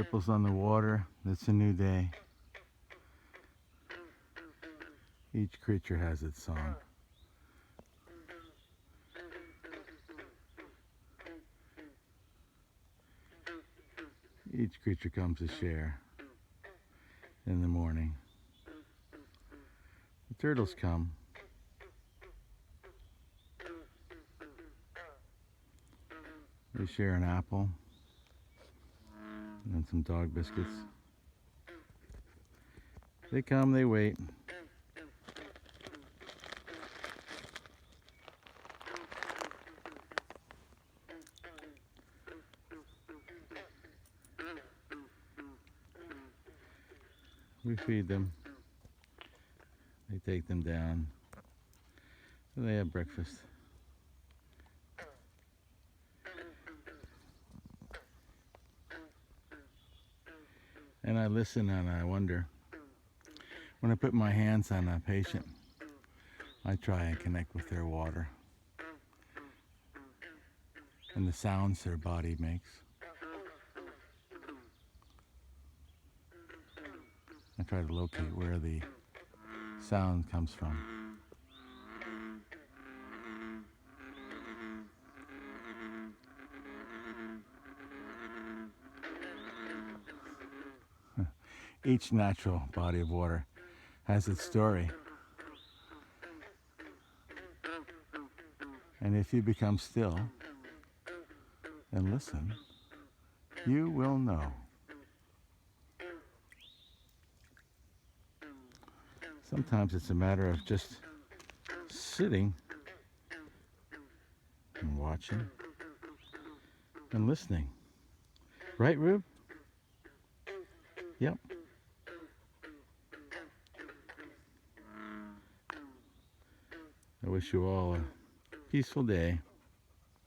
Ripples on the water, it's a new day. Each creature has its song. Each creature comes to share in the morning. The turtles come. They share an apple and some dog biscuits. They come, they wait. We feed them. They take them down. And they have breakfast. And I listen and I wonder, when I put my hands on a patient, I try and connect with their water and the sounds their body makes. I try to locate where the sound comes from. Each natural body of water has its story. And if you become still and listen, you will know. Sometimes it's a matter of just sitting and watching and listening. Right, Rube? Yep. I wish you all a peaceful day.